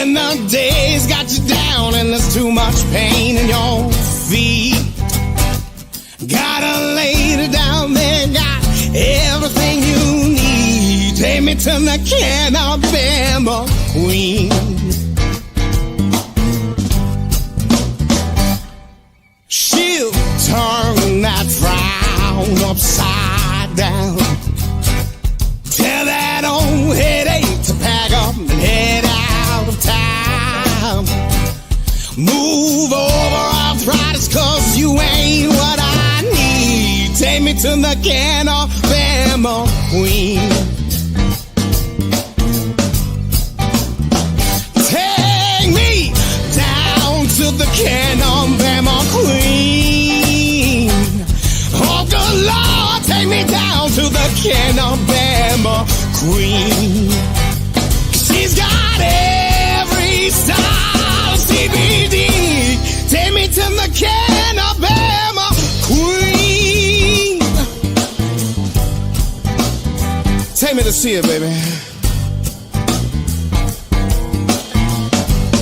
When the days got you down and there's too much pain in your feet, gotta lay it down there, got everything you need. Take me to the CannaBama Queen. She'll turn that frown upside down. Tell that old headache to pack up and head out of town. Move over arthritis, cause you ain't what I need. Take me to the CannaBama Queen. Take me down to the CannaBama Queen. Oh, good Lord, take me down to the CannaBama Queen. She's got every style of CBD. Take me to the CannaBama Queen. Take me to see her, baby.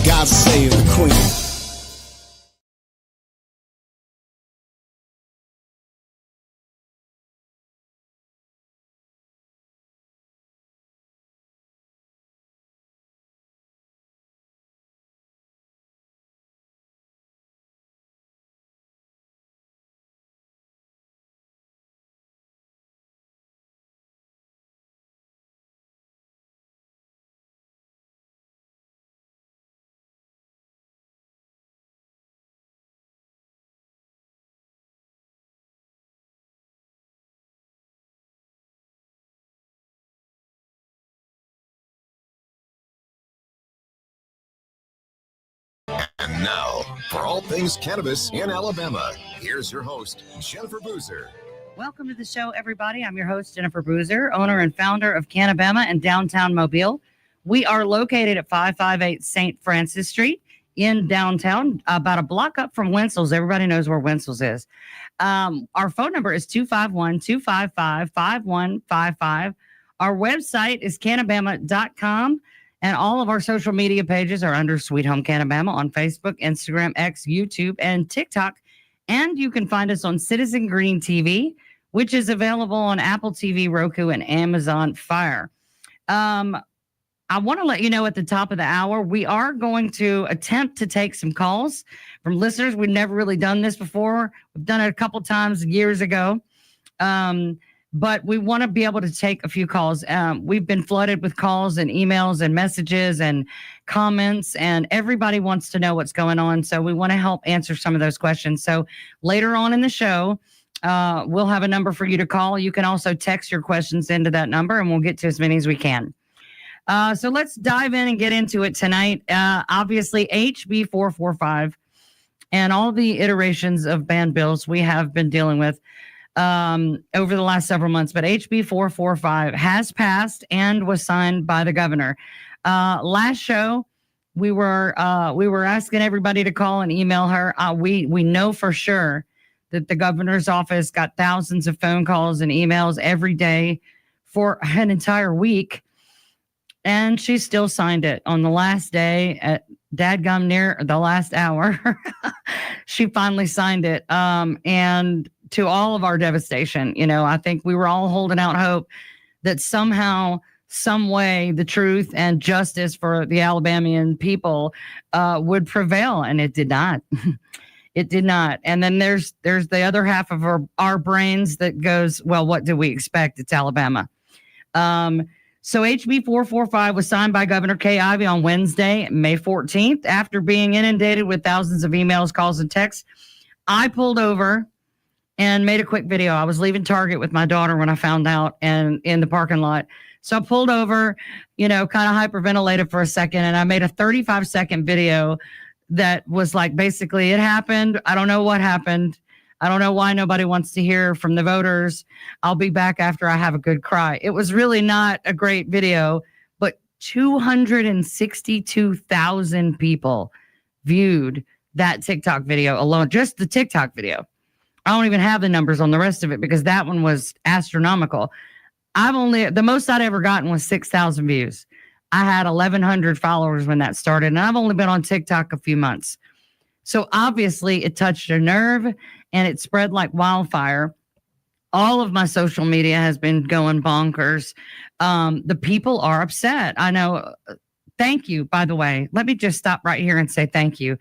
God save the Queen. And now, for all things cannabis in Alabama, here's your host, Jennifer Boozer. Welcome to the show, everybody. I'm your host, Jennifer Boozer, owner and founder of CannaBama in downtown Mobile. We are located at 558 St. Francis Street in downtown, about a block up from Wenzel's. Everybody knows where Wenzel's is. Our phone number is 251-255-5155. Our website is CannaBama.com. And all of our social media pages are under Sweet Home CannaBama on Facebook, Instagram, X, YouTube, and TikTok. And you can find us on Citizen Green TV, which is available on Apple TV, Roku, and Amazon Fire. I want to let you know at the top of the hour, we are going to attempt to take some calls from listeners. We've never really done this before. We've done it a couple times years ago. But we want to be able to take a few calls. We've been flooded with calls and emails and messages and comments, and everybody wants to know what's going on. So we want to help answer some of those questions. So later on in the show, we'll have a number for you to call. You can also text your questions into that number, and we'll get to as many as we can. So let's dive in and get into it tonight. Obviously, HB445 and all the iterations of ban bills we have been dealing with over the last several months, but HB445 has passed and was signed by the governor. Last show, we were asking everybody to call and email her. We know for sure that the governor's office got thousands of phone calls and emails every day for an entire week, and she still signed it on the last day at dadgum near the last hour. She finally signed it, and to all of our devastation, I think we were all holding out hope that somehow, some way, the truth and justice for the Alabamian people would prevail, and it did not. It did not. And then there's the other half of our brains that goes, well, what do we expect? It's Alabama. So HB 445 was signed by Governor Kay Ivey on Wednesday, May 14th. After being inundated with thousands of emails, calls, and texts, I pulled over and made a quick video. I was leaving Target with my daughter when I found out, and in the parking lot. So I pulled over, kind of hyperventilated for a second, and I made a 35-second video that was like, basically, it happened. I don't know what happened. I don't know why nobody wants to hear from the voters. I'll be back after I have a good cry. It was really not a great video, but 262,000 people viewed that TikTok video alone, just the TikTok video. I don't even have the numbers on the rest of it because that one was astronomical. The most I'd ever gotten was 6,000 views. I had 1,100 followers when that started, and I've only been on TikTok a few months. So obviously it touched a nerve and it spread like wildfire. All of my social media has been going bonkers. The people are upset. I know. Thank you, by the way. Let me just stop right here and say thank you.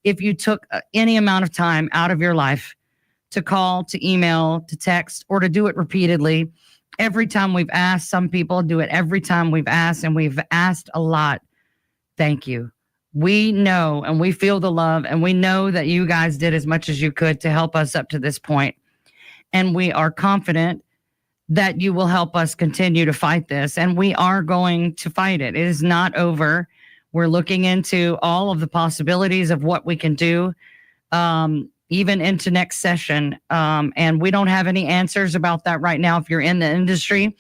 If you took any amount of time out of your life to call, to email, to text, or to do it repeatedly, every time we've asked, some people do it every time we've asked, and we've asked a lot. Thank you. We know and we feel the love, and we know that you guys did as much as you could to help us up to this point. And we are confident that you will help us continue to fight this. And we are going to fight it. It is not over. We're looking into all of the possibilities of what we can do, even into next session. And we don't have any answers about that right now. If you're in the industry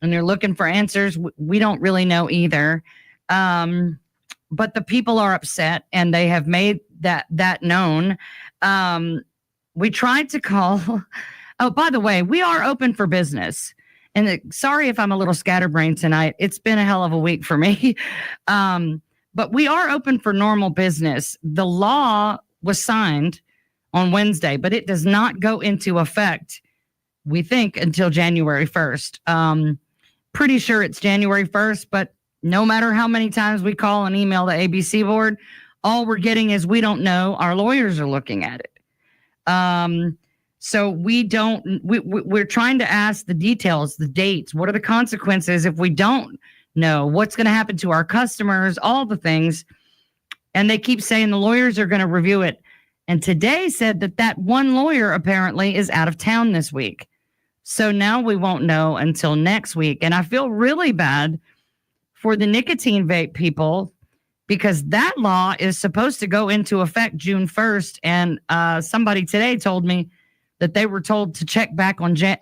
and you're looking for answers, we don't really know either. But the people are upset, and they have made that known. We tried to call. Oh, by the way, we are open for business. And sorry if I'm a little scatterbrained tonight. It's been a hell of a week for me. But we are open for normal business. The law was signed on Wednesday, but it does not go into effect, we think, until January 1st. Pretty sure it's January 1st, but no matter how many times we call and email the ABC board, all we're getting is we don't know. Our lawyers are looking at it. So we're trying to ask the details, the dates. What are the consequences if we don't know? What's going to happen to our customers? All the things. And they keep saying the lawyers are going to review it. And today said that one lawyer apparently is out of town this week. So now we won't know until next week. And I feel really bad for the nicotine vape people, because that law is supposed to go into effect June 1st. And somebody today told me that they were told to check back on June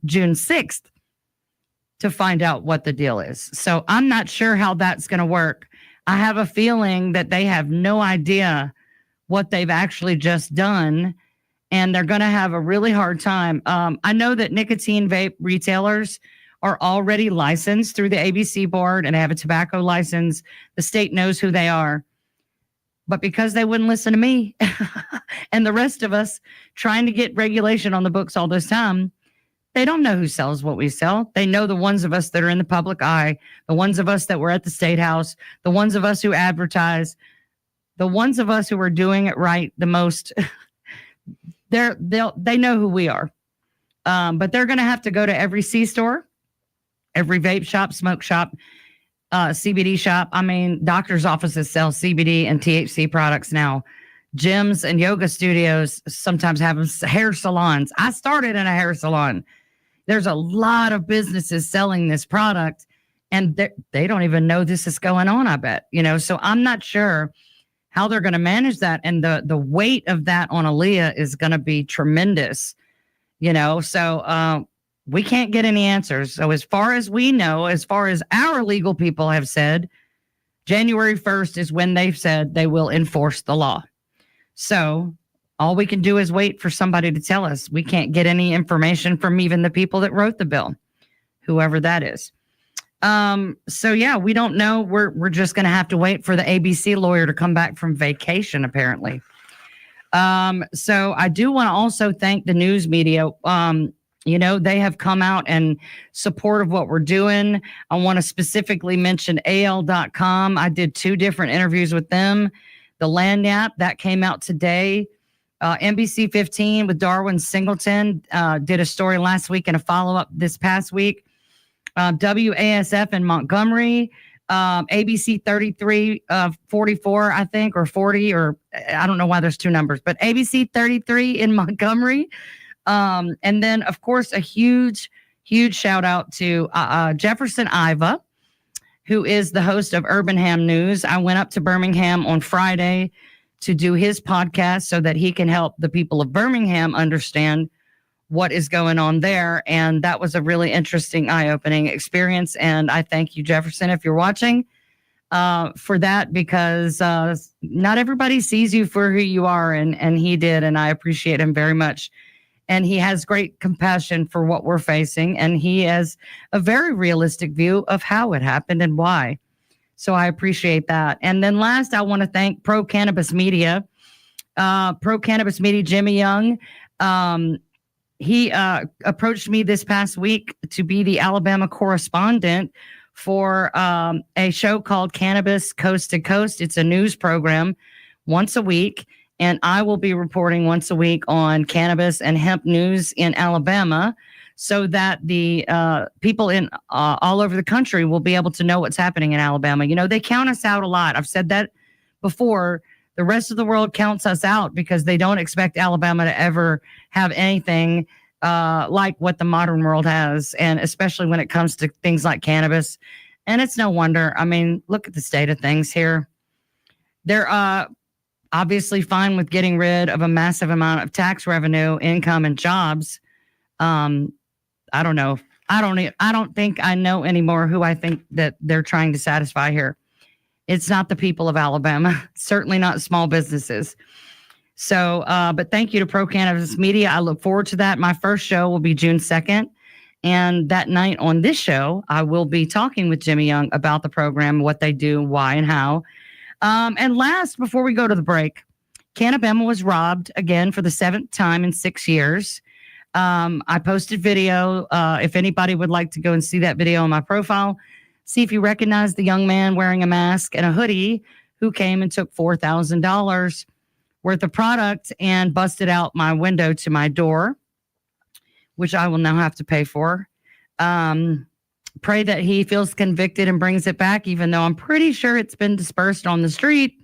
6th to find out what the deal is. So I'm not sure how that's going to work. I have a feeling that they have no idea what they've actually just done, and they're going to have a really hard time. I know that nicotine vape retailers are already licensed through the ABC board and have a tobacco license. The state knows who they are. But because they wouldn't listen to me and the rest of us trying to get regulation on the books all this time, they don't know who sells what we sell. They know the ones of us that are in the public eye, the ones of us that were at the State House, the ones of us who advertise, the ones of us who are doing it right the most. They know who we are. But they're going to have to go to every C-store, every vape shop, smoke shop, CBD shop. I mean, doctors' offices sell CBD and THC products now. Gyms and yoga studios sometimes have hair salons. I started in a hair salon. There's a lot of businesses selling this product, and they don't even know this is going on, I bet. So I'm not sure how they're going to manage that. And the weight of that on Aaliyah is going to be tremendous, so we can't get any answers. So as far as we know, as far as our legal people have said, January 1st is when they've said they will enforce the law. So all we can do is wait for somebody to tell us. We can't get any information from even the people that wrote the bill, whoever that is. So yeah, we don't know. We're just going to have to wait for the ABC lawyer to come back from vacation, apparently. So I do want to also thank the news media. They have come out and support of what we're doing. I want to specifically mention AL.com. I did 2 different interviews with them. The Land app that came out today. NBC 15 with Darwin Singleton did a story last week and a follow-up this past week. WASF in Montgomery, ABC 3344, I think, or 40, or I don't know why there's 2 numbers, but ABC 33 in Montgomery. And then, of course, a huge shout out to Jefferson Iva, who is the host of Urban Ham News. I went up to Birmingham on Friday to do his podcast so that he can help the people of Birmingham understand what is going on there. And that was a really interesting, eye-opening experience. And I thank you, Jefferson, if you're watching, for that, because not everybody sees you for who you are. And he did. And I appreciate him very much. and he has great compassion for what we're facing, and he has a very realistic view of how it happened and why. So I appreciate that. And then last, I want to thank Pro Cannabis Media. Jimmy Young. He approached me this past week to be the Alabama correspondent for a show called Cannabis Coast to Coast. It's a news program once a week, and I will be reporting once a week on cannabis and hemp news in Alabama, so that the people in all over the country will be able to know what's happening in Alabama. You know, they count us out a lot. I've said that before. The rest of the world counts us out because they don't expect Alabama to ever have anything like what the modern world has, and especially when it comes to things like cannabis. And it's no wonder. I mean, look at the state of things here. They're obviously fine with getting rid of a massive amount of tax revenue, income, and jobs. I don't know. I don't think I know anymore who I think that they're trying to satisfy here. It's not the people of Alabama, certainly not small businesses. So, but thank you to Pro Cannabis Media. I look forward to that. My first show will be June 2nd. And that night on this show, I will be talking with Jimmy Young about the program, what they do, why, and how. And last, before we go to the break, CannaBama was robbed again for the 7th time in 6 years. I posted video. If anybody would like to go and see that video on my profile, see if you recognize the young man wearing a mask and a hoodie who came and took $4,000 worth of product and busted out my window to my door, which I will now have to pay for. Pray that he feels convicted and brings it back, even though I'm pretty sure it's been dispersed on the street.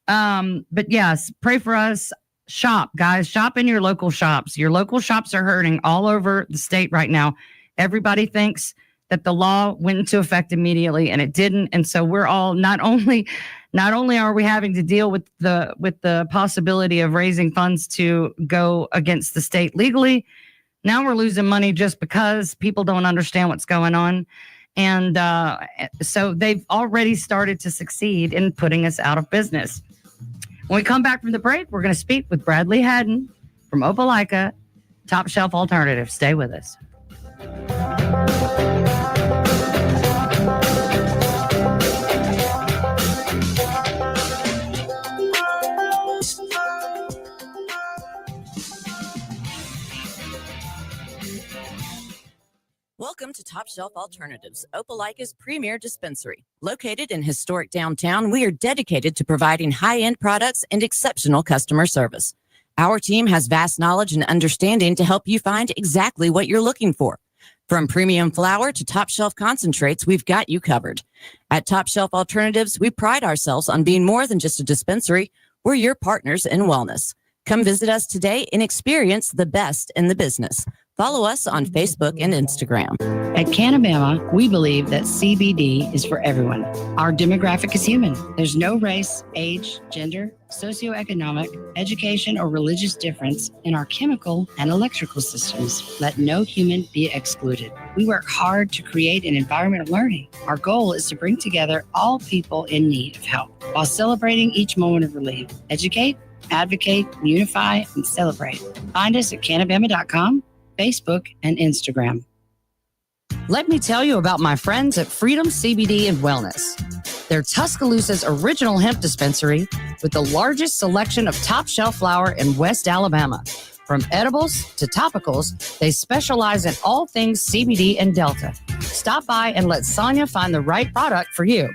But yes, pray for us. Shop, guys. Shop in your local shops. Your local shops are hurting all over the state right now. Everybody thinks that the law went into effect immediately, and it didn't. And so we're all not only are we having to deal with the possibility of raising funds to go against the state legally, now we're losing money just because people don't understand what's going on. And so they've already started to succeed in putting us out of business. When we come back from the break, we're going to speak with Bradley Haddon from Opelika, Top Shelf Alternative. Stay with us. Welcome to Top Shelf Alternatives, Opelika's premier dispensary. Located in historic downtown, we are dedicated to providing high-end products and exceptional customer service. Our team has vast knowledge and understanding to help you find exactly what you're looking for. From premium flower to top shelf concentrates, we've got you covered. At Top Shelf Alternatives, we pride ourselves on being more than just a dispensary. We're your partners in wellness. Come visit us today and experience the best in the business. Follow us on Facebook and Instagram. At CannaBama, we believe that CBD is for everyone. Our demographic is human. There's no race, age, gender, socioeconomic, education, or religious difference in our chemical and electrical systems. Let no human be excluded. We work hard to create an environment of learning. Our goal is to bring together all people in need of help while celebrating each moment of relief. Educate, advocate, unify, and celebrate. Find us at CannaBama.com, Facebook, and Instagram. Let me tell you about my friends at Freedom CBD and Wellness. They're Tuscaloosa's original hemp dispensary with the largest selection of top shelf flower in West Alabama. From edibles to topicals, they specialize in all things CBD and Delta. Stop by and let Sonia find the right product for you.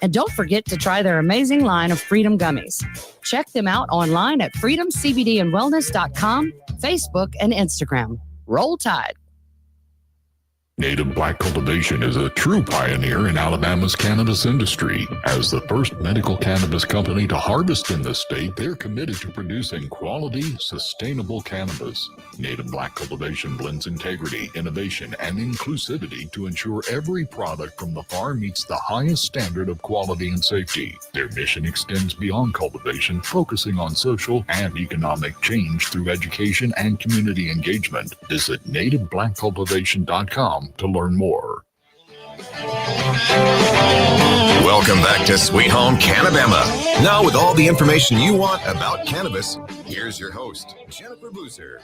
And don't forget to try their amazing line of Freedom Gummies. Check them out online at freedomcbdandwellness.com, Facebook, and Instagram. Roll Tide. Native Black Cultivation is a true pioneer in Alabama's cannabis industry. As the first medical cannabis company to harvest in the state, they're committed to producing quality, sustainable cannabis. Native Black Cultivation blends integrity, innovation, and inclusivity to ensure every product from the farm meets the highest standard of quality and safety. Their mission extends beyond cultivation, focusing on social and economic change through education and community engagement. Visit nativeblackcultivation.com to learn more. Welcome back to Sweet Home CannaBama. Now, with all the information you want about cannabis, here's your host, Jennifer Boozer.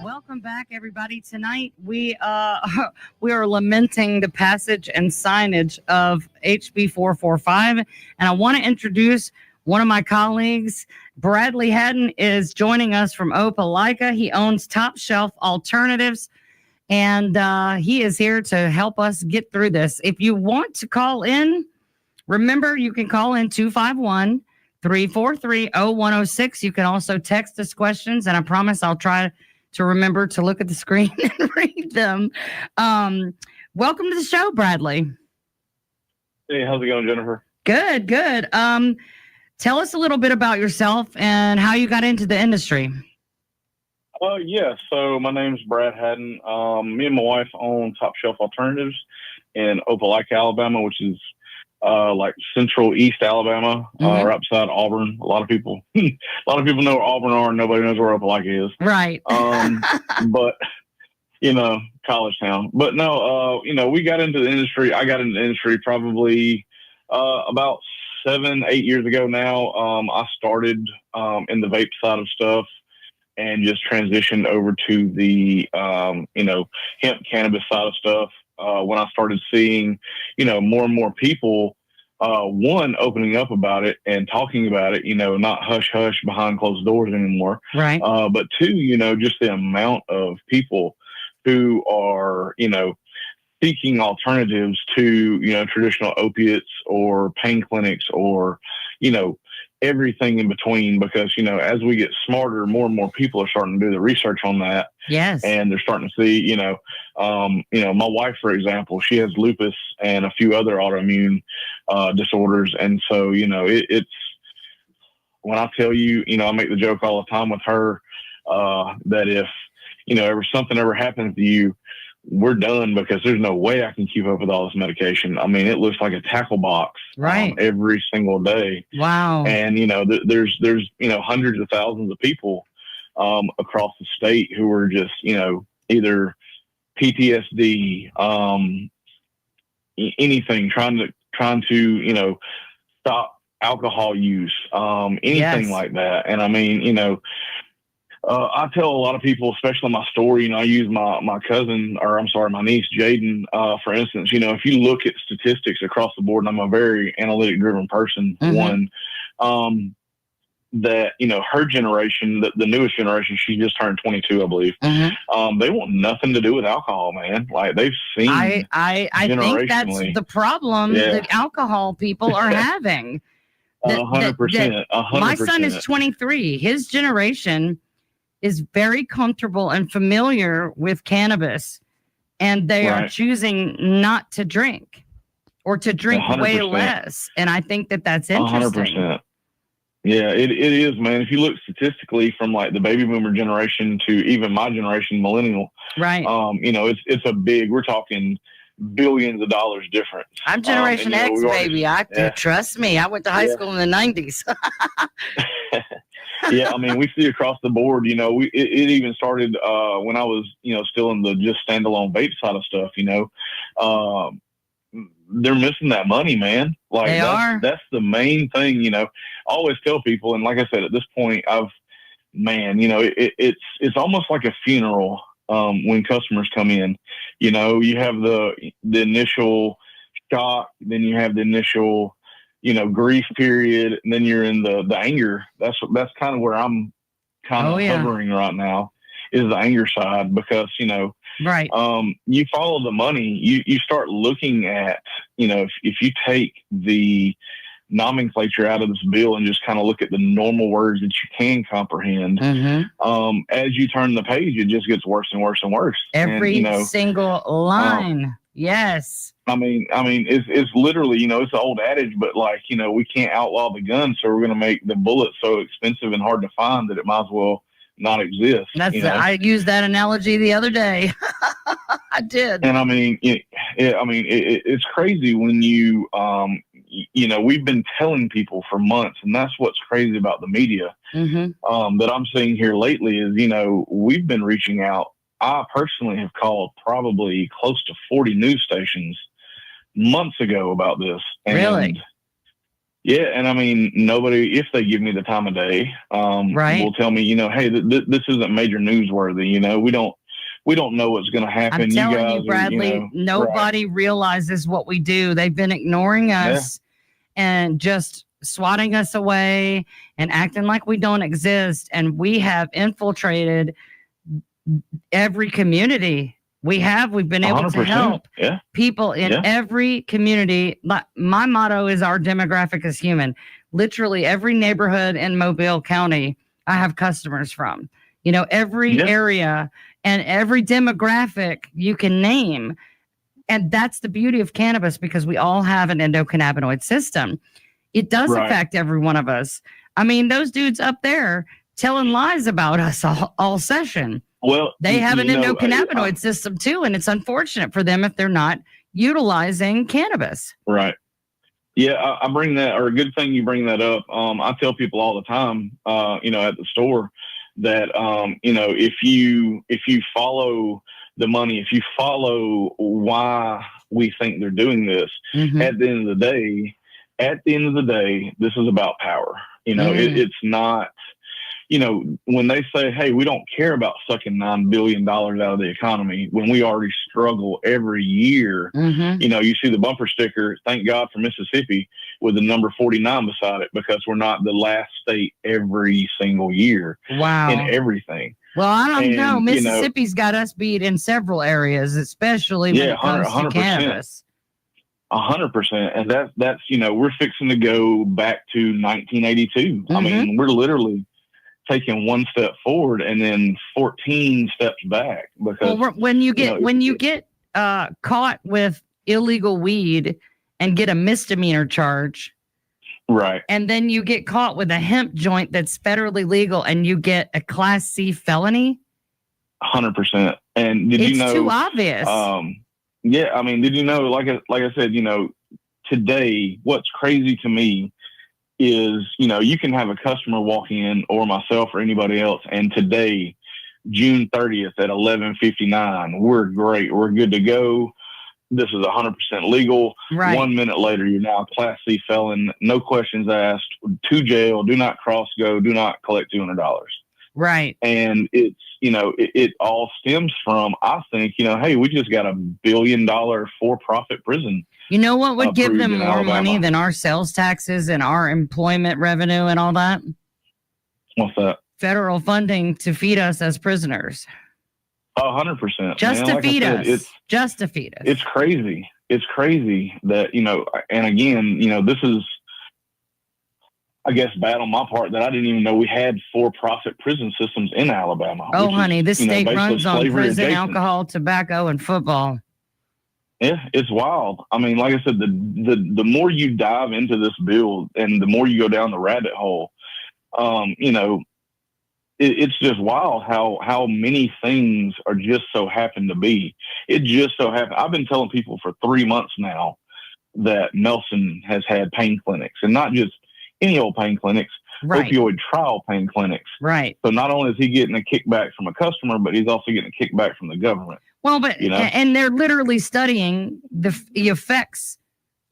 Welcome back, everybody. Tonight we are lamenting the passage and signage of HB445, and I want to introduce one of my colleagues. Bradley Haddon is joining us from Opelika. He owns Top Shelf Alternatives, and he is here to help us get through this. If you want to call in, remember you can call in 251-343-0106. You can also text us questions, and I promise I'll try to remember to look at the screen and read them. Welcome to the show, Bradley. Hey, how's it going, Jennifer? Good. Tell us a little bit about yourself and how you got into the industry. So my name's Brad Haddon. Me and my wife own Top Shelf Alternatives in Opelika, Alabama, which is like central east Alabama, right beside Auburn. A lot of people know where Auburn are, and nobody knows where Opelika is. Right. But college town. But no, we got into the industry. I got into the industry probably about 7-8 years ago now. I started in the vape side of stuff and just transitioned over to the hemp cannabis side of stuff. When I started seeing, more and more people, one, opening up about it and talking about it, not hush hush behind closed doors anymore. Right. But two, just the amount of people who are, seeking alternatives to, traditional opiates or pain clinics or, everything in between, because, as we get smarter, more and more people are starting to do the research on that. Yes. And they're starting to see, my wife, for example, she has lupus and a few other autoimmune disorders. And so, it's when I tell you, I make the joke all the time with her that if, something ever happens to you, we're done, because there's no way I can keep up with all this medication. I mean, it looks like a tackle box every single day. Wow. And, there's hundreds of thousands of people across the state who are just, either PTSD, anything, trying to, stop alcohol use, anything like that. And I mean, I tell a lot of people, especially my story, I use my niece, Jaden, for instance. If you look at statistics across the board, and I'm a very analytic driven person, that, her generation, the newest generation, she just turned 22, I believe. They want nothing to do with alcohol, man. Like, they've seen. I think that's the problem that alcohol people are having. 100%. My son is 23. His generation is very comfortable and familiar with cannabis, and they are choosing not to drink or to drink 100%. way less. And I think that that's interesting. 100%. Yeah, it is, man. If you look statistically from like the baby boomer generation to even my generation, millennial, right? It's a big. We're talking billions of dollars difference. I'm Generation X, baby. Trust me. I went to high school in the 90s. Yeah, I mean, we see across the board, it even started when I was, still in the just standalone vape side of stuff, they're missing that money, man. Like, that's the main thing, I always tell people. And like I said, at this point, it's almost like a funeral when customers come in. You have the initial shock, then you have the initial grief period, and then you're in the anger. That's kind of where I'm kind of hovering right now, is the anger side, because, you follow the money, you start looking at, if you take the nomenclature out of this bill and just kind of look at the normal words that you can comprehend, as you turn the page, it just gets worse and worse and worse. Every single line. Yes. I mean, it's literally, it's an old adage, but like, we can't outlaw the gun, so we're going to make the bullet so expensive and hard to find that it might as well not exist. I used that analogy the other day. I did. And I mean, it's crazy when you, we've been telling people for months, and that's what's crazy about the media that I'm seeing here lately is, we've been reaching out. I personally have called probably close to 40 news stations months ago about this. And really? Yeah, and I mean, nobody, if they give me the time of day, Right. will tell me, hey, this isn't major newsworthy. We don't know what's going to happen. I'm telling guys you, Bradley, right. nobody realizes what we do. They've been ignoring us and just swatting us away and acting like we don't exist. And we have infiltrated every community. We've been able to help people in every community. My motto is our demographic is human. Literally every neighborhood in Mobile County, I have customers from, every area and every demographic you can name. And that's the beauty of cannabis, because we all have an endocannabinoid system. It does affect every one of us. I mean, those dudes up there telling lies about us all session. Well, they have an endocannabinoid system too, and it's unfortunate for them if they're not utilizing cannabis. Right. Yeah, I bring that, or a good thing you bring that up. I tell people all the time, at the store that, if you follow the money, if you follow why we think they're doing this, at the end of the day, this is about power. It's not. When they say, hey, we don't care about sucking $9 billion out of the economy when we already struggle every year, you see the bumper sticker, thank God for Mississippi, with the number 49 beside it, because we're not the last state every single year in everything. Well, I don't know. Mississippi's got us beat in several areas, especially when it comes to cannabis. 100%. And that's, we're fixing to go back to 1982. I mean, we're literally taking one step forward and then 14 steps back, because when you get caught with illegal weed and get a misdemeanor charge, right, and then you get caught with a hemp joint that's federally legal and you get a Class C felony, 100%. And it's too obvious. Yeah, I mean, did you know, like I said, today, what's crazy to me is, you can have a customer walk in, or myself or anybody else, and today, June 30th at 11:59, we're great. We're good to go. This is 100% legal. Right. 1 minute later, you're now a Class C felon. No questions asked. To jail. Do not cross go. Do not collect $200. Right. And it's, it all stems from, I think, hey, we just got $1 billion for-profit prison. You know what would give them more money than our sales taxes and our employment revenue and all that? What's that? Federal funding to feed us as prisoners. 100%. Just to feed us. Just to feed us. It's crazy. It's crazy that, and again, this is, I guess, bad on my part that I didn't even know we had for-profit prison systems in Alabama. Oh, honey, this state runs on prison, adjacent. alcohol, tobacco, and football. Yeah, it's wild. I mean, like I said, the more you dive into this bill and the more you go down the rabbit hole, it's just wild how many things are just so happen to be. It just so happened. I've been telling people for 3 months now that Nelson has had pain clinics, and not just any old pain clinics, opioid trial pain clinics. Right. So not only is he getting a kickback from a customer, but he's also getting a kickback from the government. Well, but and they're literally studying the effects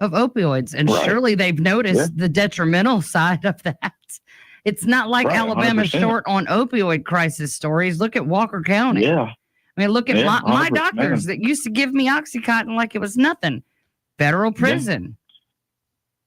of opioids, and surely they've noticed the detrimental side of that. It's not like Alabama's 100%. Short on opioid crisis stories. Look at Walker County. Yeah. I mean, look at my doctors that used to give me Oxycontin like it was nothing. Federal prison.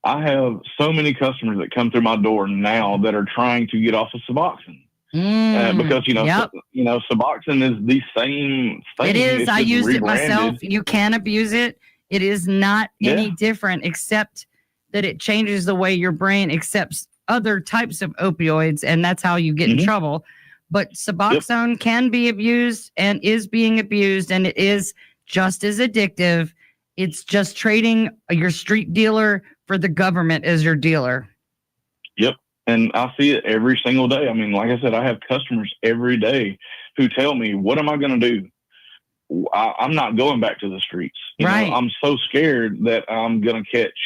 I have so many customers that come through my door now that are trying to get off of Suboxone. Because, Suboxone is the same thing. It is. I used it myself. You can abuse it. It is not any different, except that it changes the way your brain accepts other types of opioids, and that's how you get in trouble. But Suboxone can be abused and is being abused, and it is just as addictive. It's just trading your street dealer for the government as your dealer. Yep. And I see it every single day. I mean, like I said, I have customers every day who tell me, what am I going to do? I'm not going back to the streets. You know, I'm so scared that I'm going to catch,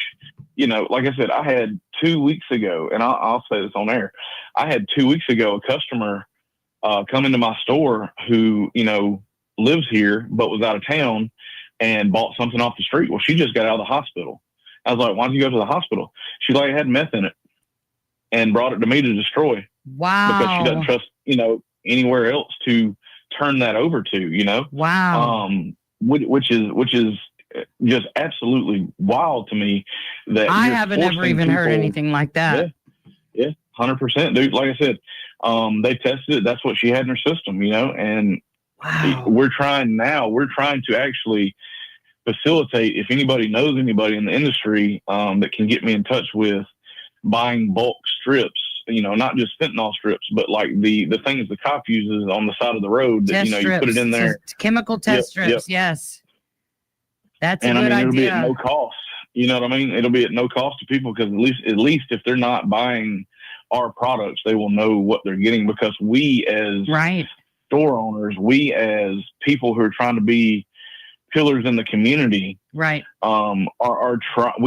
like I said, I had 2 weeks ago, and I'll say this on air. I had 2 weeks ago, a customer come into my store who, lives here, but was out of town and bought something off the street. Well, she just got out of the hospital. I was like, why did you go to the hospital? She's like, it had meth in it, and brought it to me to destroy. Wow. Because she doesn't trust, anywhere else to turn that over to, Wow. Which is just absolutely wild to me that I haven't ever even heard anything like that. Yeah, 100%, dude. Like I said, they tested it. That's what she had in her system, and Wow. we're trying to actually facilitate, if anybody knows anybody in the industry that can get me in touch with buying bulk strips, not just fentanyl strips, but like the things the cop uses on the side of the road that, Test you put it in there. Chemical test strips. Yes. That's a good idea. It'll be at no cost. You know what I mean? It'll be at no cost to people, because at least if they're not buying our products, they will know what they're getting, because we as store owners, we as people who are trying to be pillars in the community, we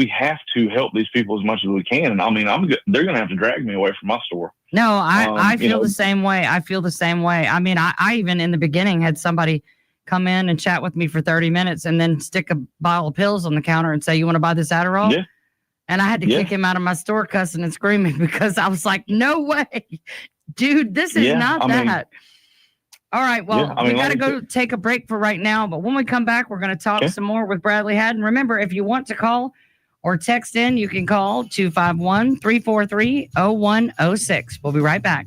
have to help these people as much as we can. And they're going to have to drag me away from my store. No, I feel the same way. I feel the same way. I mean, I even in the beginning had somebody come in and chat with me for 30 minutes and then stick a bottle of pills on the counter and say, you want to buy this Adderall? Yeah. And I had to kick him out of my store cussing and screaming, because I was like, no way, dude, this is not that. All right. Well, we got to go take a break for right now. But when we come back, we're going to talk some more with Bradley Haddon. Remember, if you want to call or text in, you can call 251-343-0106. We'll be right back.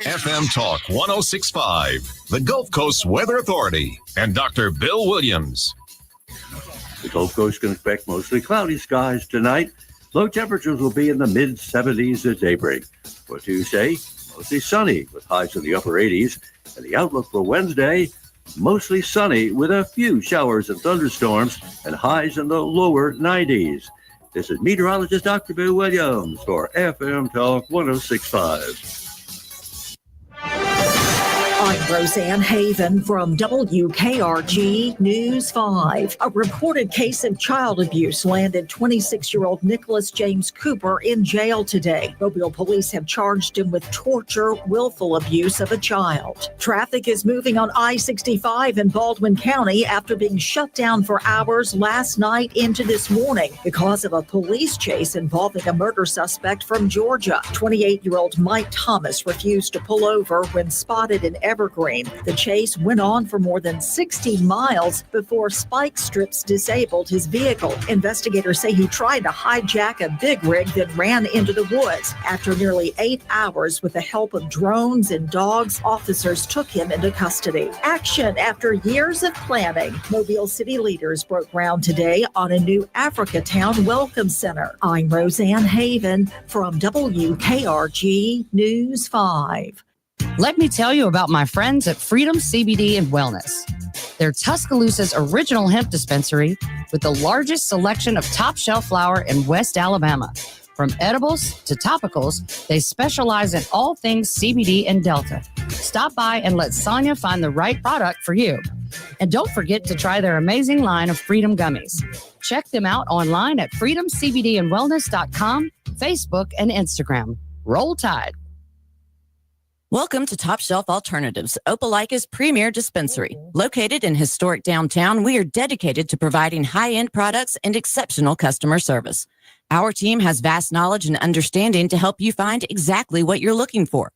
FM Talk 106.5, the Gulf Coast Weather Authority, and Dr. Bill Williams. The Gulf Coast can expect mostly cloudy skies tonight. Low temperatures will be in the mid-70s at daybreak. For Tuesday, mostly sunny with highs in the upper 80s. And the outlook for Wednesday, mostly sunny with a few showers and thunderstorms and highs in the lower 90s. This is meteorologist Dr. Bill Williams for FM Talk 106.5. I'm Roseanne Haven from WKRG News 5. A reported case of child abuse landed 26-year-old Nicholas James Cooper in jail today. Mobile police have charged him with torture, willful abuse of a child. Traffic is moving on I-65 in Baldwin County after being shut down for hours last night into this morning because of a police chase involving a murder suspect from Georgia. 28-year-old Mike Thomas refused to pull over when spotted in Evergreen. The chase went on for more than 60 miles before spike strips disabled his vehicle. Investigators say he tried to hijack a big rig that ran into the woods. After nearly 8 hours with the help of drones and dogs, officers took him into custody. Action after years of planning. Mobile city leaders broke ground today on a new Africa Town Welcome Center. I'm Roseanne Haven from WKRG News 5. Let me tell you about my friends at Freedom CBD and Wellness. They're Tuscaloosa's original hemp dispensary with the largest selection of top shelf flower in West Alabama. From edibles to topicals, they specialize in all things CBD and Delta. Stop by and let Sonia find the right product for you. And don't forget to try their amazing line of Freedom Gummies. Check them out online at freedomcbdandwellness.com, Facebook, and Instagram. Roll Tide. Welcome to Top Shelf Alternatives, Opelika's premier dispensary. Located in historic downtown, we are dedicated to providing high-end products and exceptional customer service. Our team has vast knowledge and understanding to help you find exactly what you're looking for.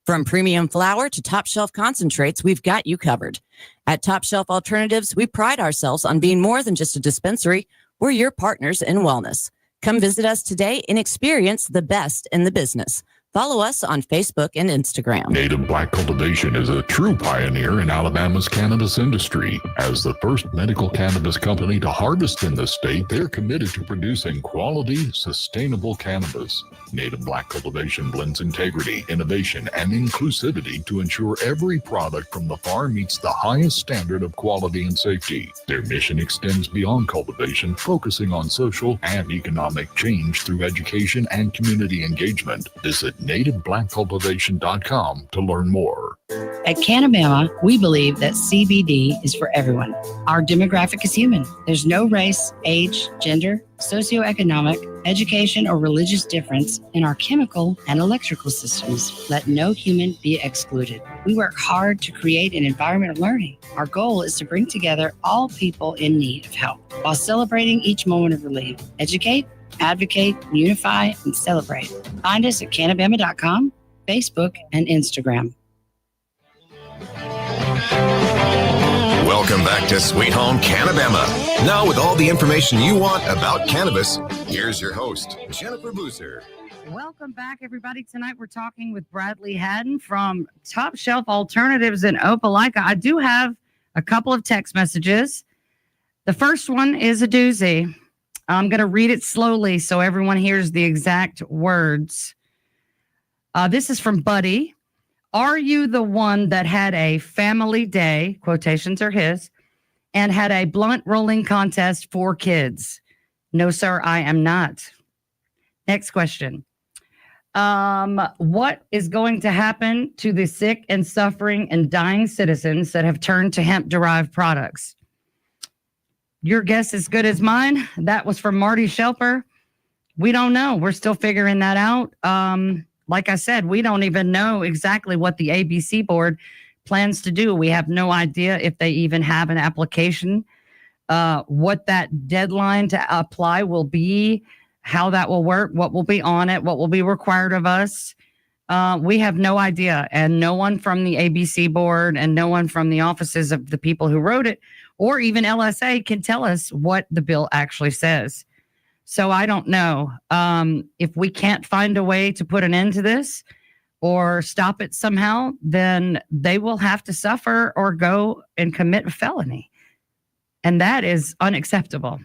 From premium flower to top shelf concentrates, we've got you covered. At Top Shelf Alternatives, we pride ourselves on being more than just a dispensary. We're your partners in wellness. Come visit us today and experience the best in the business. Follow us on Facebook and Instagram. Native Black Cultivation is a true pioneer in Alabama's cannabis industry. As the first medical cannabis company to harvest in the state, they're committed to producing quality, sustainable cannabis. Native Black Cultivation blends integrity, innovation, and inclusivity to ensure every product from the farm meets the highest standard of quality and safety. Their mission extends beyond cultivation, focusing on social and economic change through education and community engagement. Visit nativeblackcultivation.com to learn more. At CannaBama, we believe that CBD is for everyone. Our demographic is human. There's no race, age, gender, socioeconomic, education, or religious difference in our chemical and electrical systems. Let no human be excluded. We work hard to create an environment of learning. Our goal is to bring together all people in need of help while celebrating each moment of relief. Educate, advocate, unify, and celebrate. Find us at CannaBama.com, Facebook, and Instagram. Welcome back to Sweet Home CannaBama. Now with all the information you want about cannabis, here's your host, Jennifer Boozer. Welcome back, everybody. Tonight we're talking with Bradley Haddon from Top Shelf Alternatives in Opelika. I do have a couple of text messages. The first one is a doozy. I'm going to read it slowly so everyone hears the exact words. This is from Buddy. Are you the one that had a family day, quotations are his, and had a blunt rolling contest for kids? No, sir, I am not. Next question. What is going to happen to the sick and suffering and dying citizens that have turned to hemp-derived products? Your guess is as good as mine. That was from Marty Shelper. We don't know. We're still figuring that out. Like I said, we don't even know exactly what the ABC board plans to do. We have no idea if they even have an application, what that deadline to apply will be, how that will work, what will be on it, what will be required of us. We have no idea. And no one from the ABC board and no one from the offices of the people who wrote it or even LSA can tell us what the bill actually says. So I don't know. If we can't find a way to put an end to this or stop it somehow, then they will have to suffer or go and commit a felony. And that is unacceptable.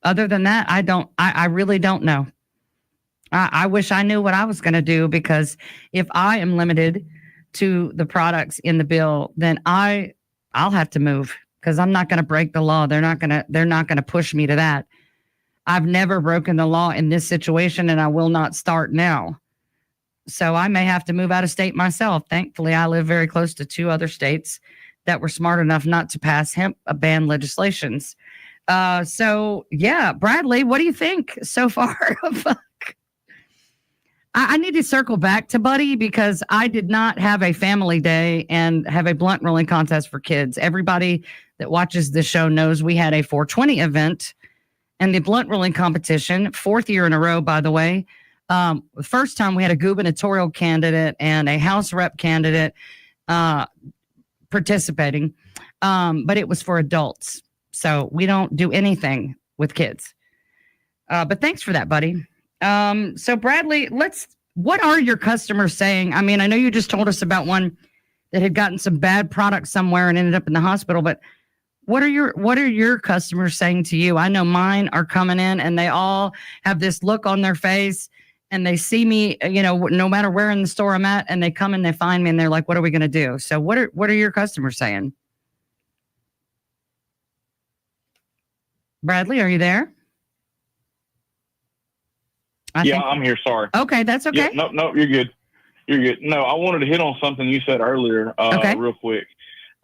Other than that, I really don't know. I wish I knew what I was going to do, because if I am limited to the products in the bill, then I'll have to move, because I'm not going to break the law. They're not going to push me to that. I've never broken the law in this situation, and I will not start now. So I may have to move out of state myself. Thankfully, I live very close to 2 other states that were smart enough not to pass hemp ban legislations. So yeah, Bradley, what do you think so far? I need to circle back to Buddy, because I did not have a family day and have a blunt rolling contest for kids. Everybody that watches this show knows we had a 420 event and the blunt rolling competition, 4th year in a row, by the way. The first time we had a gubernatorial candidate and a House rep candidate participating, but it was for adults. So we don't do anything with kids. But thanks for that, buddy. So Bradley, what are your customers saying? I mean, I know you just told us about one that had gotten some bad product somewhere and ended up in the hospital, but what are your customers saying to you? I know mine are coming in and they all have this look on their face and they see me, no matter where in the store I'm at, and they come and they find me and they're like, what are we going to do? So what are your customers saying? Bradley, are you there? I'm here. Sorry. Okay, that's okay. Yeah, no, you're good. You're good. No, I wanted to hit on something you said earlier, real quick.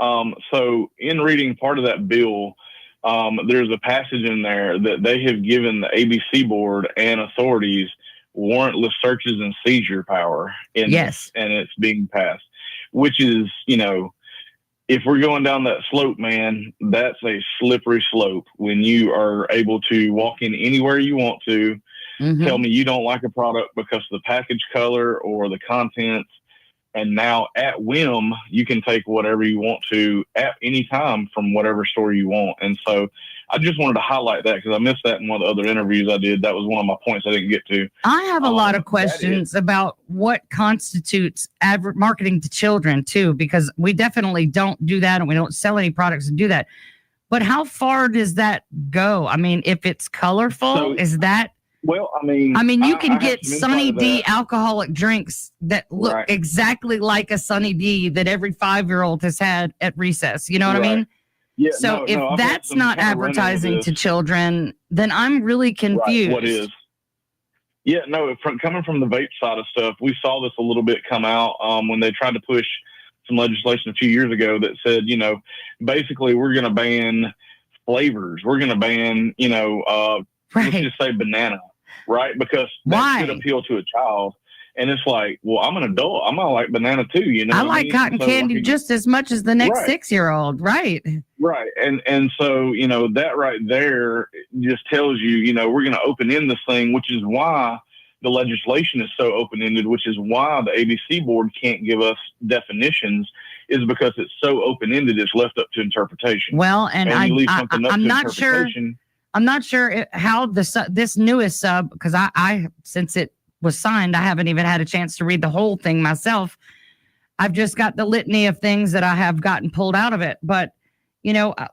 So in reading part of that bill, there's a passage in there that they have given the ABC board and authorities warrantless searches and seizure power in this, and it's being passed, which is, if we're going down that slope, man, that's a slippery slope when you are able to walk in anywhere you want to. Mm-hmm. Tell me you don't like a product because of the package color or the contents. And now at whim, you can take whatever you want to at any time from whatever store you want. And so I just wanted to highlight that because I missed that in one of the other interviews I did. That was one of my points I didn't get to. I have a lot of questions about what constitutes marketing to children too, because we definitely don't do that and we don't sell any products and do that. But how far does that go? I mean, if it's colorful, is that... Well, I mean, you can get Sunny D alcoholic drinks that look exactly like a Sunny D that every 5-year-old has had at recess. You know what I mean? Yeah. So if that's not advertising to children, then I'm really confused. What is? Yeah, no, coming from the vape side of stuff, we saw this a little bit come out when they tried to push some legislation a few years ago that said, basically we're going to ban flavors. We're going to ban, let's just say banana, right? Because that could appeal to a child. And it's like, well, I'm an adult. I'm going to like banana too, I like cotton candy just as much as the next 6-year-old, right? Right. And so, that right there just tells you, we're going to open in this thing, which is why the legislation is so open-ended, which is why the ABC board can't give us definitions, is because it's so open-ended, it's left up to interpretation. Well, and I'm not sure how this newest sub, because I since it was signed, I haven't even had a chance to read the whole thing myself. I've just got the litany of things that I have gotten pulled out of it. But,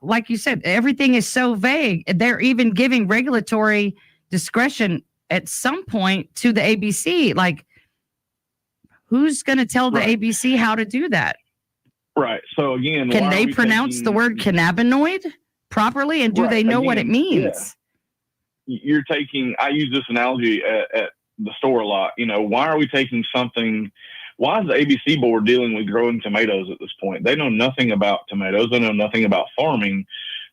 like you said, everything is so vague. They're even giving regulatory discretion at some point to the ABC. Like, who's going to tell the ABC how to do that? Right. So again, can they pronounce the word cannabinoid properly? And do they know what it means? Yeah. I use this analogy at the store a lot. Why are we taking something? Why is the ABC board dealing with growing tomatoes at this point? They know nothing about tomatoes. They know nothing about farming.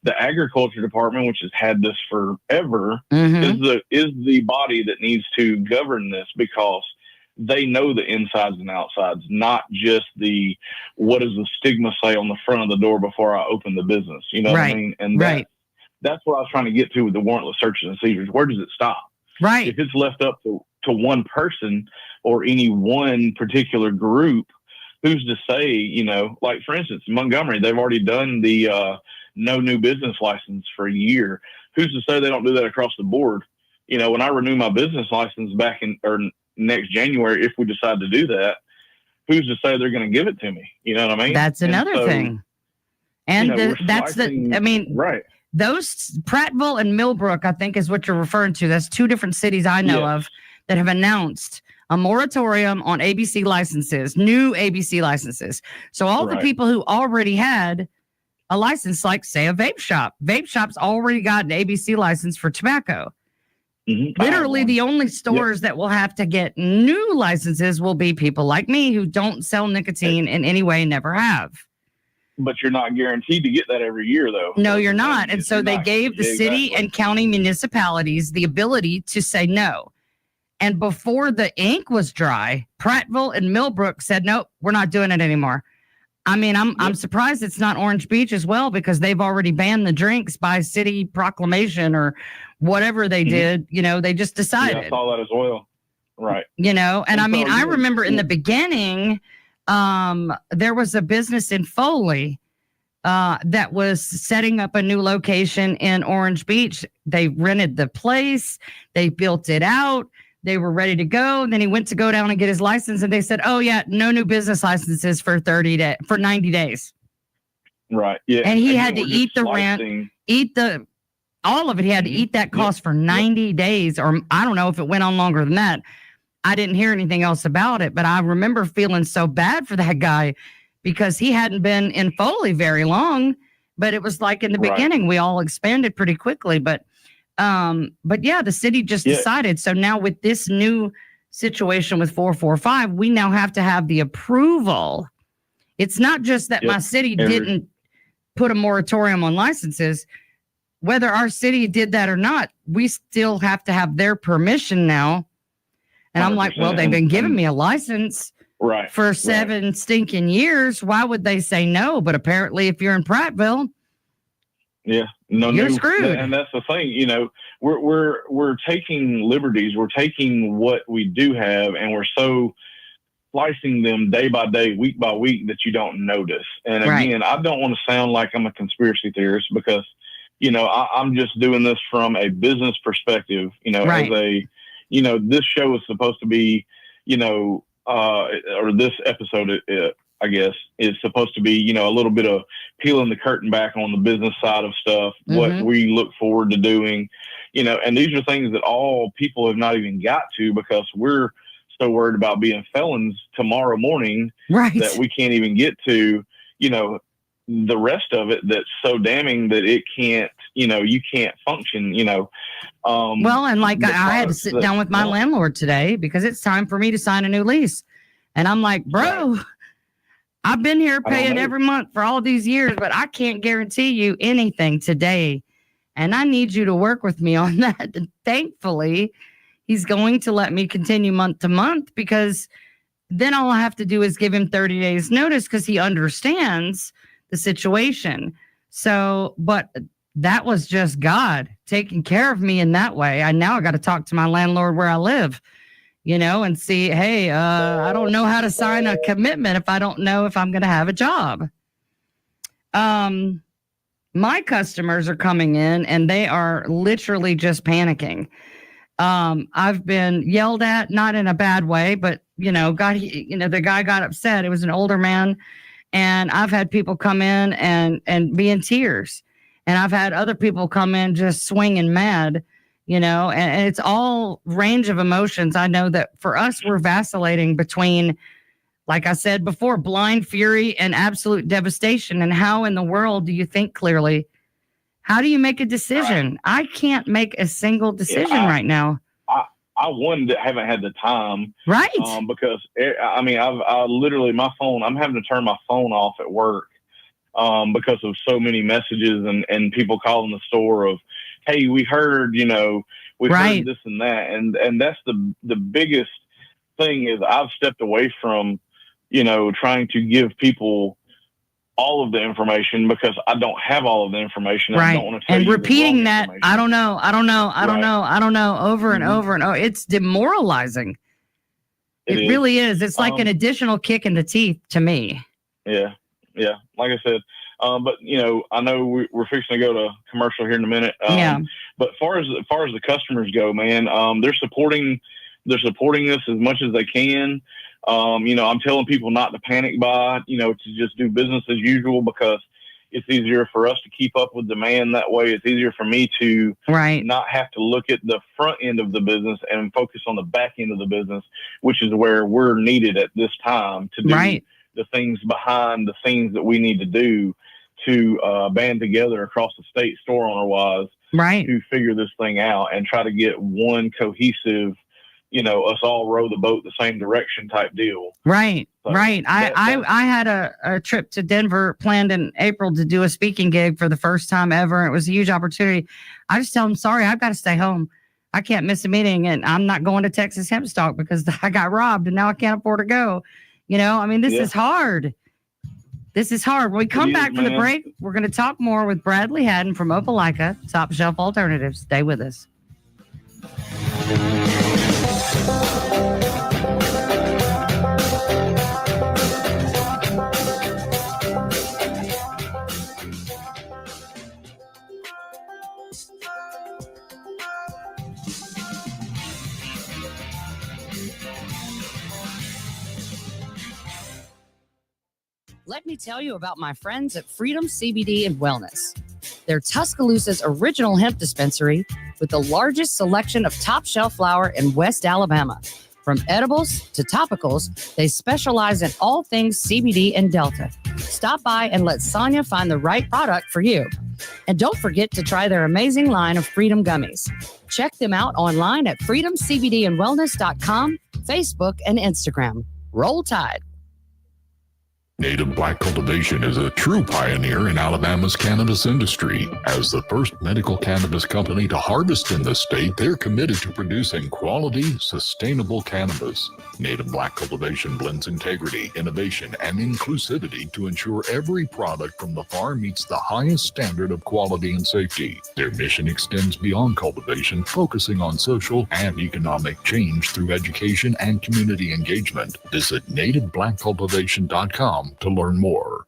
The agriculture department, which has had this forever, is the body that needs to govern this, because they know the insides and outsides, not just what does the stigma say on the front of the door before I open the business. You know what I mean? And that's what I was trying to get to with the warrantless searches and seizures. Where does it stop? Right. If it's left up to one person or any one particular group, who's to say, like for instance, Montgomery, they've already done the no new business license for a year. Who's to say they don't do that across the board? When I renew my business license next January, if we decide to do that, who's to say they're going to give it to me? You know what I mean? That's another thing. And right. Those Prattville and Millbrook, I think, is what you're referring to. That's two different cities I know of that have announced a moratorium on ABC licenses, new ABC licenses. So all the people who already had a license, like say a vape shop's already got an ABC license for tobacco. Literally the only stores that will have to get new licenses will be people like me who don't sell nicotine in any way, never have. But you're not guaranteed to get that every year, though. No, you're not. And so they gave the city and county municipalities the ability to say no. And before the ink was dry, Prattville and Millbrook said, nope, we're not doing it anymore. I mean, I'm surprised it's not Orange Beach as well, because they've already banned the drinks by city proclamation or whatever they did. They just decided. Yeah, I saw that as well. Right. And I mean, I remember in the beginning, there was a business in Foley that was setting up a new location in Orange Beach. They rented the place. They built it out. They were ready to go. And then he went to go down and get his license, and they said, oh yeah, no new business licenses for 90 days. Right. Yeah. And he had to eat the rent, all of it. He had to eat that cost for 90 days, or I don't know if it went on longer than that. I didn't hear anything else about it, but I remember feeling so bad for that guy because he hadn't been in Foley very long, but it was like in the beginning, we all expanded pretty quickly, but yeah, the city just decided. So now with this new situation with 445, we now have to have the approval. It's not just that my city didn't put a moratorium on licenses. Whether our city did that or not, we still have to have their permission now. And I'm like, well, they've been giving me a license for 7 stinking years. Why would they say no? But apparently if you're in Prattville, you're screwed. And that's the thing, we're taking liberties. We're taking what we do have, and we're so slicing them day by day, week by week, that you don't notice. And again, I don't want to sound like I'm a conspiracy theorist, because, I'm just doing this from a business perspective, as a, this show is supposed to be, or this episode, I guess, is supposed to be, a little bit of peeling the curtain back on the business side of stuff, what we look forward to doing, and these are things that all people have not even got to, because we're so worried about being felons tomorrow morning that we can't even get to, the rest of it that's so damning that it can't, you can't function, Well, and like I had to sit down with my landlord today because it's time for me to sign a new lease. And I'm like, bro, I've been here paying every month for all these years, but I can't guarantee you anything today. And I need you to work with me on that. And thankfully, he's going to let me continue month to month, because then all I have to do is give him 30 days notice because he understands the situation. So, but that was just God taking care of me in that way. I got to talk to my landlord where I live, and see, hey, I don't know how to sign a commitment if I don't know if I'm going to have a job. My customers are coming in and they are literally just panicking. I've been yelled at, not in a bad way, but the guy got upset. It was an older man, and I've had people come in and be in tears, and I've had other people come in just swinging mad, and it's all range of emotions. I know that for us, we're vacillating between, like I said before, blind fury and absolute devastation. And how in the world do you think clearly? How do you make a decision? I can't make a single decision right now. I haven't had the time. Right. Because I literally, my phone, I'm having to turn my phone off at work because of so many messages and people calling the store of, hey, we heard, we heard this and that. And that's the biggest thing is I've stepped away from, trying to give people all of the information because I don't have all of the information. Right. I don't want to tell and you repeating that, I don't know, over and Mm-hmm. over and over. It's demoralizing. It really is. It's like an additional kick in the teeth to me. Yeah. Yeah. Like I said, but I know we're fixing to go to commercial here in a minute. But as far as the customers go, man, they're supporting this as much as they can. I'm telling people not to panic buy, to just do business as usual because it's easier for us to keep up with demand that way. It's easier for me to not have to look at the front end of the business and focus on the back end of the business, which is where we're needed at this time to do the things behind the scenes that we need to do to band together across the state, store owner wise, to figure this thing out and try to get one cohesive, us all row the boat the same direction type deal. Right. So I had a trip to Denver planned in April to do a speaking gig for the first time ever. It was a huge opportunity. I just tell them, sorry, I've got to stay home. I can't miss a meeting, and I'm not going to Texas Hempstock because I got robbed and now I can't afford to go. This is hard. This is hard. When we come back from the break, we're going to talk more with Bradley Haddon from Opelika, Top Shelf Alternatives. Stay with us. Let me tell you about my friends at Freedom CBD and Wellness. They're Tuscaloosa's original hemp dispensary with the largest selection of top shelf flower in West Alabama. From edibles to topicals, they specialize in all things CBD and Delta. Stop by and let Sonia find the right product for you. And don't forget to try their amazing line of Freedom Gummies. Check them out online at freedomcbdandwellness.com, Facebook, and Instagram. Roll Tide. Native Black Cultivation is a true pioneer in Alabama's cannabis industry. As the first medical cannabis company to harvest in the state, they're committed to producing quality, sustainable cannabis. Native Black Cultivation blends integrity, innovation, and inclusivity to ensure every product from the farm meets the highest standard of quality and safety. Their mission extends beyond cultivation, focusing on social and economic change through education and community engagement. Visit nativeblackcultivation.com to learn more.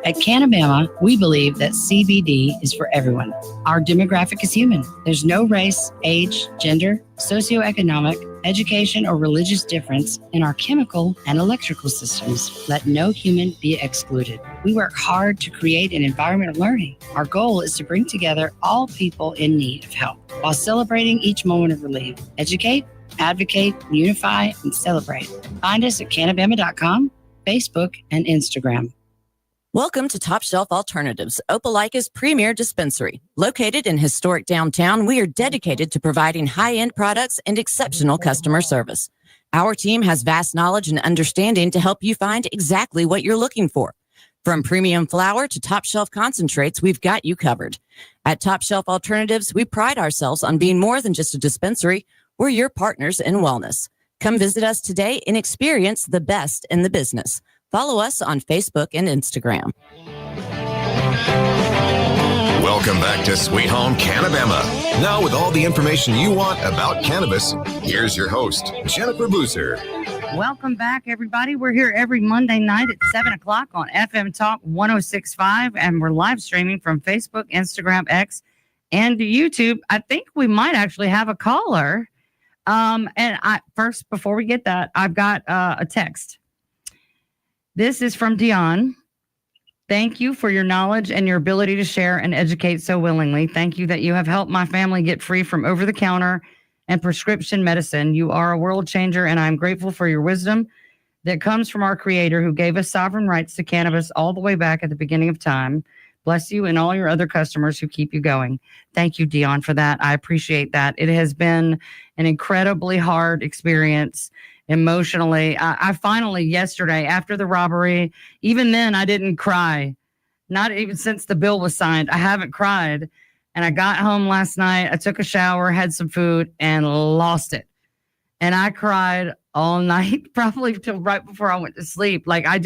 At CannaBama, we believe that CBD is for everyone. Our demographic is human. There's no race, age, gender, socioeconomic, education, or religious difference in our chemical and electrical systems. Let no human be excluded. We work hard to create an environment of learning. Our goal is to bring together all people in need of help while celebrating each moment of relief. Educate, advocate, unify, and celebrate. Find us at CannaBama.com, Facebook, and Instagram. Welcome to Top Shelf Alternatives, Opelika's premier dispensary. Located in historic downtown, we are dedicated to providing high-end products and exceptional customer service. Our team has vast knowledge and understanding to help you find exactly what you're looking for. From premium flower to top shelf concentrates, we've got you covered. At Top Shelf Alternatives, we pride ourselves on being more than just a dispensary. We're your partners in wellness. Come visit us today and experience the best in the business. Follow us on Facebook and Instagram. Welcome back to Sweet Home CannaBama. Now with all the information you want about cannabis, here's your host, Jennifer Boozer. Welcome back, everybody. We're here every Monday night at 7 o'clock on FM Talk 106.5, and we're live streaming from Facebook, Instagram, X, and YouTube. I think we might actually have a caller. First, before we get that, I've got a text. This is from Dion. Thank you for your knowledge and your ability to share and educate so willingly. Thank you that you have helped my family get free from over-the-counter and prescription medicine. You are a world changer, and I'm grateful for your wisdom that comes from our Creator who gave us sovereign rights to cannabis all the way back at the beginning of time. Bless you and all your other customers who keep you going. Thank you, Dion, for that. I appreciate that. It has been an incredibly hard experience emotionally. I finally, yesterday, after the robbery, even then I didn't cry. Not even since the bill was signed. I haven't cried. And I got home last night. I took a shower, had some food, and lost it. And I cried all night, probably till right before I went to sleep. Like I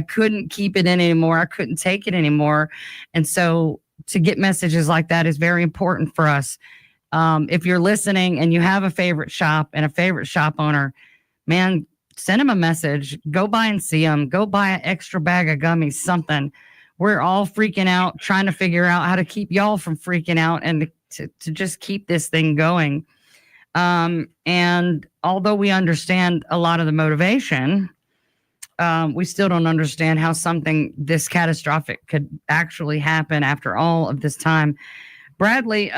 couldn't keep it in anymore. I couldn't take it anymore. And so to get messages like that is very important for us. If you're listening and you have a favorite shop and a favorite shop owner, man, send them a message. Go by and see them. Go buy an extra bag of gummies, something. We're all freaking out, trying to figure out how to keep y'all from freaking out and to just keep this thing going. And although we understand a lot of the motivation, we still don't understand how something this catastrophic could actually happen after all of this time. Bradley,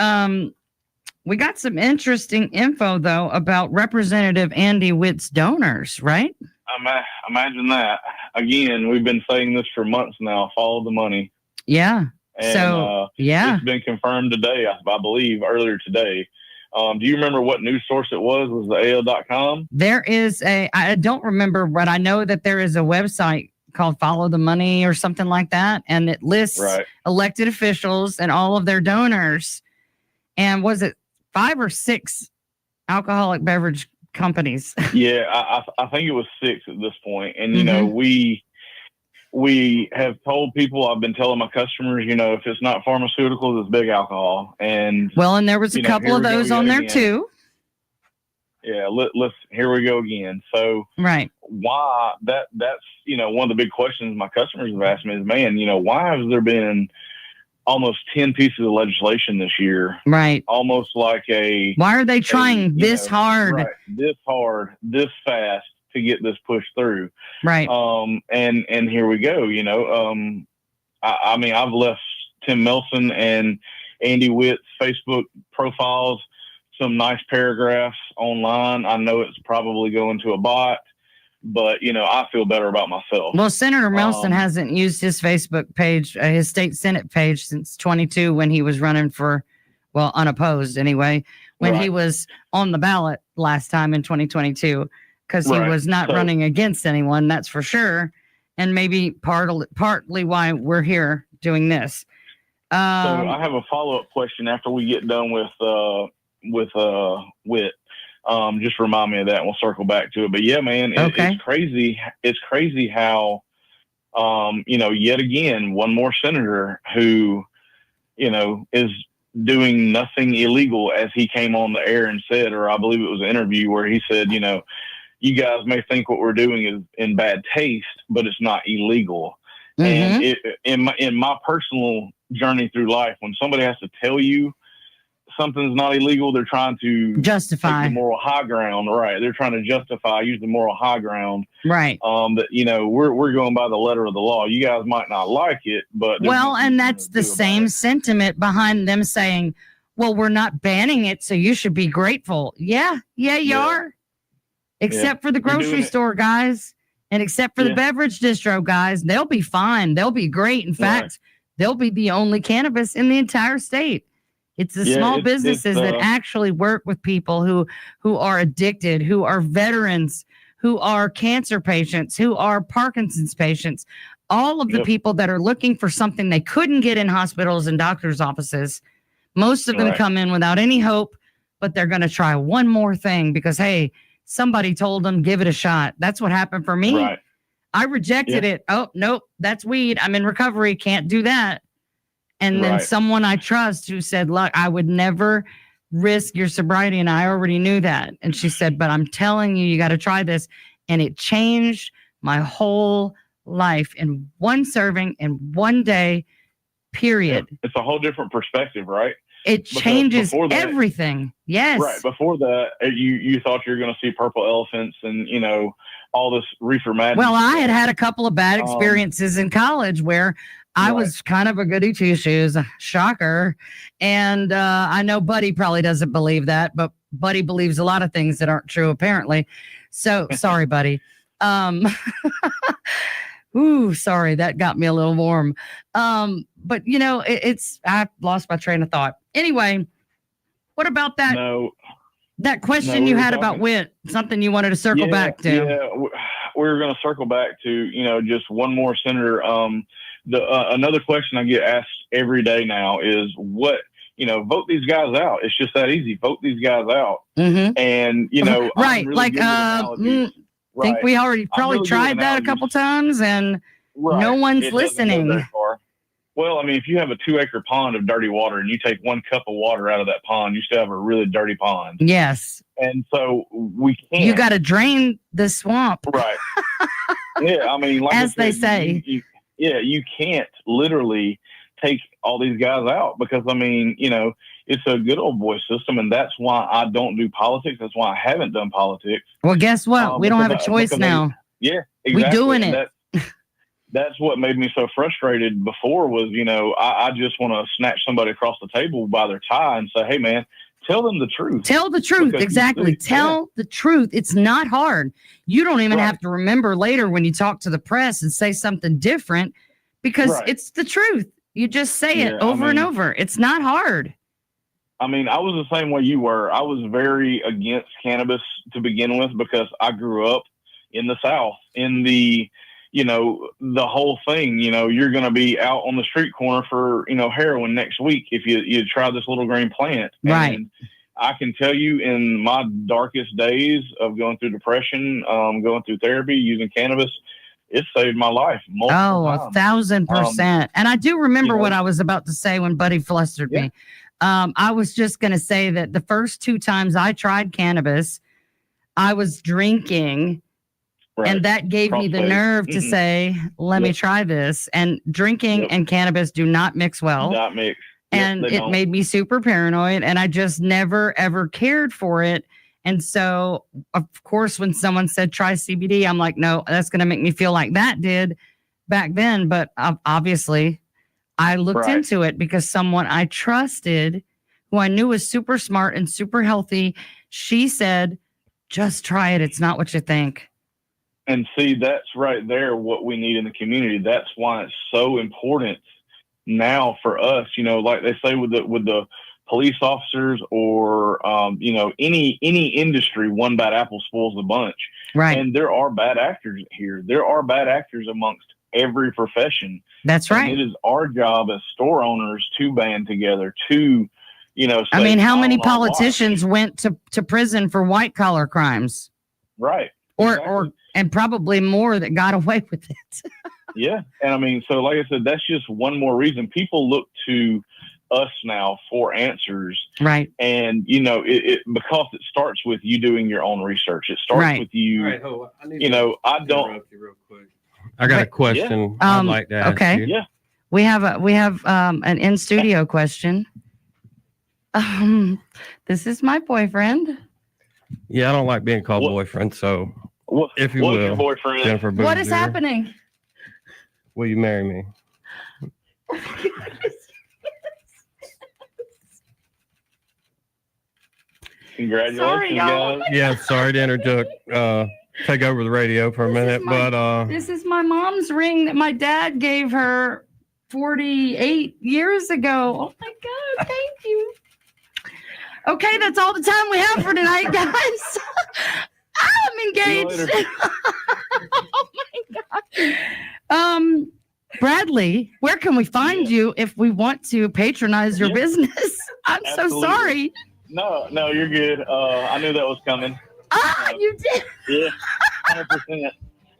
we got some interesting info, though, about Representative Andy Witt's donors, right? Imagine that. Again, we've been saying this for months now. Follow the money. Yeah. And, yeah. It's been confirmed today, I believe, earlier today. Do you remember what news source it was? Was the AO.com? There is I don't remember, but I know that there is a website called Follow the Money or something like that. And it lists elected officials and all of their donors. And was it 5 or 6 alcoholic beverage companies? Yeah, I think it was 6 at this point. And, you know, we have told people, I've been telling my customers, you know, if it's not pharmaceuticals, it's big alcohol. And and there was a couple of those on there too. Yeah, let's here we go again. So why that's, you know, one of the big questions my customers have asked me is, man, you know, why has there been almost 10 pieces of legislation this year? Right. Almost like why are they trying this hard? Right, this hard, this fast to get this pushed through. Right. And here we go, you know. I mean, I've left Tim Melson and Andy Witt's Facebook profiles some nice paragraphs online. I know it's probably going to a bot, but, you know, I feel better about myself. Well, Senator Melson hasn't used his Facebook page, his state Senate page, since 22 when he was running for, well, unopposed anyway, when he was on the ballot last time in 2022, because he was not running against anyone, that's for sure. And maybe partly why we're here doing this. So I have a follow-up question after we get done with Witt. Just remind me of that and we'll circle back to it. But yeah, man, it's crazy. It's crazy how, you know, yet again, one more senator who, you know, is doing nothing illegal, as he came on the air and said, or I believe it was an interview where he said, you know, you guys may think what we're doing is in bad taste, but it's not illegal. And in my personal journey through life, when somebody has to tell you something's not illegal, they're trying to justify the moral high ground, right? They're trying to use the moral high ground, right? That, you know, we're going by the letter of the law. You guys might not like it, but and that's the same sentiment behind them saying, well, we're not banning it, so you should be grateful. You are, except for the grocery store guys And except for the beverage distro guys, they'll be fine. They'll be great. In fact, they'll be the only cannabis in the entire state. It's the small businesses that actually work with people who are addicted, who are veterans, who are cancer patients, who are Parkinson's patients, all of the people that are looking for something they couldn't get in hospitals and doctors' offices. Most of them come in without any hope, but they're going to try one more thing because, hey, somebody told them, give it a shot. That's what happened for me. Right. I rejected it. Oh, nope, that's weed. I'm in recovery. Can't do that. And then someone I trust who said, look, I would never risk your sobriety. And I already knew that. And she said, but I'm telling you, you got to try this. And it changed my whole life in one serving in one day, period. Yeah. It's a whole different perspective, right? It changes everything. Yes. Right. Before that, you thought you were going to see purple elephants and, you know, all this reefer madness. Well, I had a couple of bad experiences in college where I was kind of a goody two shoes, shocker. And I know Buddy probably doesn't believe that, but Buddy believes a lot of things that aren't true, apparently. So sorry, Buddy. Ooh, sorry, that got me a little warm. But you know, I lost my train of thought. Anyway, what about that? That question you had about wit, something you wanted to circle back to. Yeah, we were going to circle back to, you know, just one more, Senator. Another question I get asked every day now is vote these guys out. It's just that easy. Vote these guys out. Mm-hmm. And, you know, right. Like, I think we already probably tried that a couple times and no one's listening. Well, I mean, if you have a 2-acre pond of dirty water and you take 1 cup of water out of that pond, you still have a really dirty pond. Yes. And so we can't. You got to drain the swamp. Right. Yeah. I mean, like as they say. You can't literally take all these guys out because, I mean, you know, it's a good old boy system. And that's why I don't do politics. That's why I haven't done politics. Well, guess what? We don't have a choice now. Exactly. We're doing it. That's what made me so frustrated before was, you know, I just want to snatch somebody across the table by their tie and say, hey, man, tell them the truth. Tell the truth. Exactly. Tell the truth. It's not hard. You don't even have to remember later when you talk to the press and say something different because it's the truth. You just say it over and over. It's not hard. I mean, I was the same way you were. I was very against cannabis to begin with because I grew up in the South, in the, you know, the whole thing, you know, you're going to be out on the street corner for, you know, heroin next week if you try this little green plant. Right. And I can tell you in my darkest days of going through depression, going through therapy, using cannabis, it saved my life multiple times. 1,000%. And I do remember what I was about to say when Buddy flustered me. I was just going to say that the first 2 times I tried cannabis, I was drinking. Right. And that gave me the nerve to say, let me try this. And drinking and cannabis do not mix well. Not mix. And it made me super paranoid. And I just never, ever cared for it. And so, of course, when someone said try CBD, I'm like, no, that's going to make me feel like that did back then. But obviously, I looked into it because someone I trusted, who I knew was super smart and super healthy, she said, just try it. It's not what you think. And see, that's right there what we need in the community. That's why it's so important now for us, you know, like they say with the police officers or, you know, any industry, one bad apple spoils the bunch. Right. And there are bad actors here. There are bad actors amongst every profession. That's right. And it is our job as store owners to band together, to, you know, I mean, how many politicians went to prison for white collar crimes? Right. And probably more that got away with it. Yeah. And I mean, so like I said, that's just one more reason people look to us now for answers. Right. And, you know, because it starts with you doing your own research. It starts with you, you know, I don't. Real quick. I got a question I'd like to ask you. Yeah. We have an in-studio question. This is my boyfriend. Yeah, I don't like being called boyfriend, so if you will, your boyfriend? Jennifer Boozer, what is happening? Will you marry me? Congratulations, guys. Yeah, sorry to interject. take over the radio for a minute, but This is my mom's ring that my dad gave her 48 years ago. Oh my God, thank you. Okay, that's all the time we have for tonight, guys. I'm engaged. Oh my God. Bradley, where can we find you if we want to patronize your business? I'm so Absolutely. sorry. No, you're good. I knew that was coming. You did. Yeah, 100%.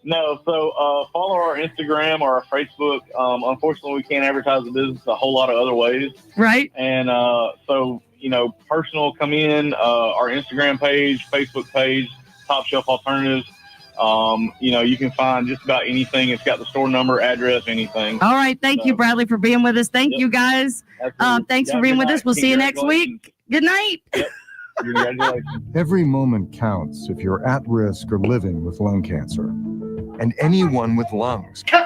No, so follow our Instagram or our Facebook. Unfortunately, we can't advertise the business a whole lot of other ways. Right. And so, personal, come in, our Instagram page, Facebook page, Top Shelf Alternatives. You can find just about anything. It's got the store number, address, anything. All right. Thank you, Bradley, for being with us. Thank you, guys. Thanks for being with us. We'll see you next week. Good night. Yep. Congratulations. Every moment counts if you're at risk or living with lung cancer. And anyone with lungs